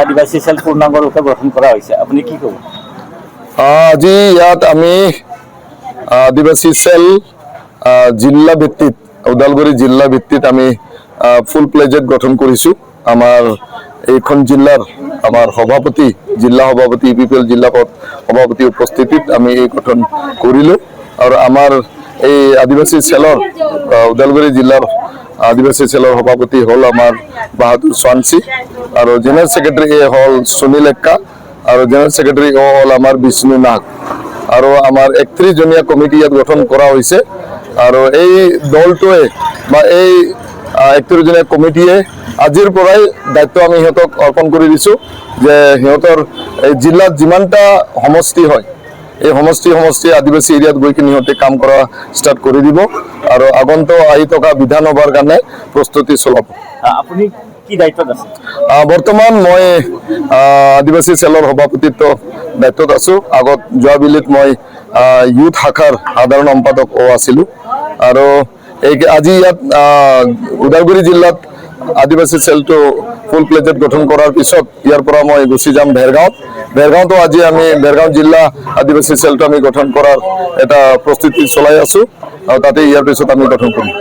আদিবাসী সেল পূৰ্ণাংগ ৰূপে গঠন কৰা হৈছে, আপুনি কি ক'ব? আজি ইয়াত আমি আদিবাসী সেল জিলা ভিত্তিত ওদালগুৰি জিলা ভিত্তিত আমি ফুল প্লেজেড গঠন কৰিছোঁ। আমাৰ এইখন জিলাৰ আমাৰ সভাপতি জিলা সভাপতি ইপিপিএল জিলা সভাপতি উপস্থিতিত আমি এই গঠন কৰিলোঁ। আৰু আমাৰ এই আদিবাসী সেলৰ ওদালগুৰি জিলাৰ আদিবাসী সেলৰ সভাপতি হ'ল আমাৰ বাহাদুৰ সোৱানচি, আৰু জেনেৰেল সেক্ৰেটাৰী হ'ল সুনীল এক্কা, আৰু জেনেৰেল সেক্ৰেটাৰী হ'ল আমাৰ বিষ্ণু নাগ। আৰু আমাৰ 31 জনীয়া কমিটি ইয়াত গঠন কৰা হৈছে। আৰু এই দলটোৱে বা এই 31 জনীয়া কমিটিয়ে আজিৰ পৰাই দায়িত্ব আমি সিহঁতক অৰ্পণ কৰি দিছোঁ যে সিহঁতৰ এই জিলাত যিমানটা সমষ্টি হয় এই সমষ্টি আদিবাসী এৰিয়াত গৈ কিনে সিহঁতে কাম কৰা ষ্টাৰ্ট কৰি দিব, আৰু আগন্তুক আহি থকা বিধানসভাৰ কাৰণে প্ৰস্তুতি চলাব। আপুনি কি দায়িত্বত আছে? বৰ্তমান মই আদিবাসী সেলৰ সভাপতিত্ব দায়িত্বত আছোঁ। আগত যোৱাবেলিত মই ইউথ শাখাৰ সাধাৰণ সম্পাদক আছিলোঁ। আৰু আজি ইয়াত ওদালগুৰি জিলাত আদিবাসী সেলটো ফুল প্লেজেড গঠন কৰাৰ পিছত ইয়াৰ পৰা মই গুচি যাম ভেৰগাঁৱতো আজি আমি ভেৰগাঁও জিলা আদিবাসী সেলটো আমি গঠন কৰাৰ এটা প্ৰস্তুতি চলাই আছোঁ, আৰু তাতে ইয়াৰ পিছত আমি গঠন কৰিম।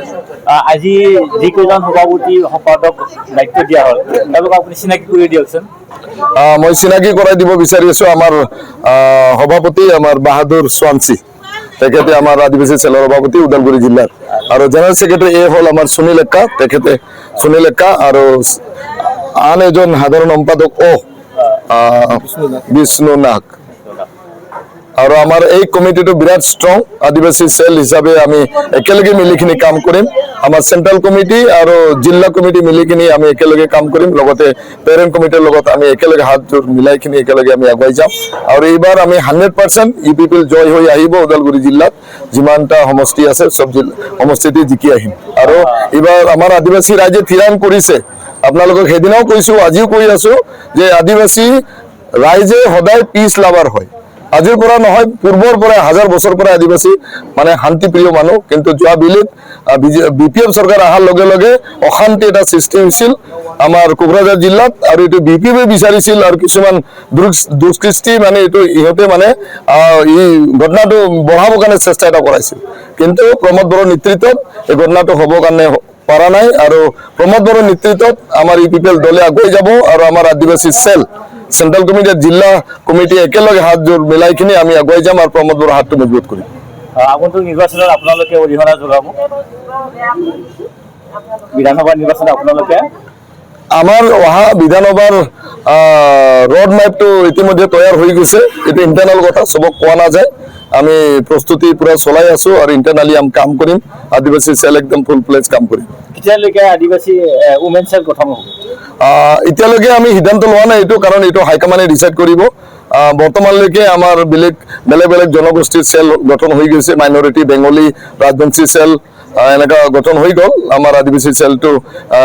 আজি যিকেইজন সভাপতি সম্পাদক দায়িত্ব দিয়া হ'ল তেওঁলোকক আপুনি চিনাকি কৰি দিয়কচোন। মই চিনাকি কৰাই দিব বিচাৰি আছোঁ আমাৰ সভাপতি আমাৰ বাহাদুৰ সোৱানচি, তেখেতে আমাৰ আদিবাসী সেলৰ সভাপতি ওদালগুৰি জিলাৰ, আৰু জেনেৰেল সেক্ৰেটাৰী হ'ল আমাৰ সুনীল এক্কা, তেখেতে সুনীল এক্কা, আৰু আন এজন সাধাৰণ সম্পাদক বিষ্ণু নাগ। আৰু আমাৰ এই কমিটিটো বিৰাট ষ্ট্ৰং আদিবাসী সেল হিচাপে আমি একেলগে মিলিখিনি কাম কৰিম। আমাৰ চেণ্ট্ৰেল কমিটি আৰু জিলা কমিটি মিলিখিনি আমি একেলগে কাম কৰিম, লগতে পেৰেণ্ট কমিটিৰ লগত আমি একেলগে হাত মিলাইখিনি একেলগে আমি আগুৱাই যাম। আৰু এইবাৰ আমি 100% ইপিপিএল জয় হৈ আহিব। ওদালগুৰি জিলাত যিমানটা সমষ্টি আছে চব সমষ্টিতে জিকি আহিম। আৰু এইবাৰ আমাৰ আদিবাসী ৰাইজে থিৰাং কৰিছে, আপোনালোকক সেইদিনাও কৈছোঁ আজিও কৈ আছোঁ যে আদিবাসী ৰাইজে সদায় পিছ লাভাৰ হয়। আজিৰ পৰা নহয়, পূৰ্বৰ পৰা 1000 বছৰ পৰা আদিবাসী মানে শান্তিপ্ৰিয় মানুহ, কিন্তু যোৱা বিলিত বিপিএফ চৰকাৰ অহাৰ লগে লগে অশান্তি এটা সৃষ্টি হৈছিল আমাৰ কোকৰাঝাৰ জিলাত, আৰু এইটো বিপিএফে বিচাৰিছিল, আৰু কিছুমান দুষ্কৃষ্টি মানে এইটো ইহঁতে মানে এই ঘটনাটো বঢ়াবৰ কাৰণে চেষ্টা এটা কৰাইছিল, কিন্তু প্ৰমোদ বড়োৰ নেতৃত্বত এই ঘটনাটো হ'বৰ কাৰণে পৰা নাই। আৰু প্ৰমোদ বড়োৰ নেতৃত্বত আমাৰ ইপিপিএল দলে আগুৱাই যাব, আৰু আমাৰ আদিবাসী সেল চেণ্ট্ৰেল কমিটি জিলা কমিটি একেলগে হাত জোৰ মিলাই কিনে আমি আগুৱাই যাম, আৰু প্ৰমোদ বড়োৰ হাতটো মজবুত কৰিম। আগন্তুক নিৰ্বাচনত আপোনালোকে অৰিহণা যোগাব? বিধানসভা নিৰ্বাচনত আপোনালোকে? আমাৰ অহা বিধানসভাৰ ৰোড মেপটো ইতিমধ্যে তৈয়াৰ হৈ গৈছে, এইটো ইণ্টাৰনেল কথা, চবক কোৱা নাযায়। আমি প্ৰস্তুতি পুৰা চলাই আছোঁ, আৰু ইণ্টাৰনেলি আমি কাম কৰিম। আদিবাসী সেল একদম ফুল প্লেজ কাম কৰিম। কেতিয়ালৈকে আদিবাসী উমেন সেল গঠন হ'ব? এতিয়ালৈকে আমি সিদ্ধান্ত লোৱা নাই এইটো, কাৰণ এইটো হাইকমাণ্ডে ডিচাইড কৰিব। বৰ্তমানলৈকে আমাৰ বেলেগ বেলেগ জনগোষ্ঠীৰ সেল গঠন হৈ গৈছে, মাইনৰিটি বেংগলী ৰাজবংশী সেল এনেকুৱা গঠন হৈ গ'ল। আমাৰ আদিবাসী সেলটো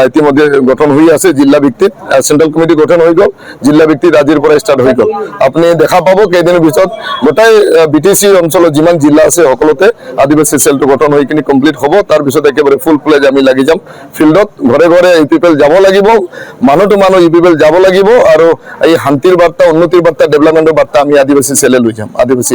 ইতিমধ্যে গঠন হৈ আছে জিলা ভিত্তিত, চেণ্ট্ৰেল কমিটি গঠন হৈ গ'ল, জিলা ভিত্তিত আজিৰ পৰা ষ্টাৰ্ট হৈ গ'ল। আপুনি দেখা পাব কেইদিনৰ পিছত গোটেই বিটিচি অঞ্চলত যিমান জিলা আছে সকলোতে আদিবাসী সেলটো গঠন হৈ কিনে কমপ্লিট হ'ব। তাৰপিছত একেবাৰে ফুল প্লেজ আমি লাগি যাম ফিল্ডত, ঘৰে ঘৰে ইপিপিএল যাব লাগিব, মানুহ ইপিপিএল যাব লাগিব, আৰু এই শান্তিৰ বাৰ্তা, উন্নতিৰ বাৰ্তা, ডেভেলপমেণ্টৰ বাৰ্তা আমি আদিবাসী সেলে লৈ যাম। আদিবাসী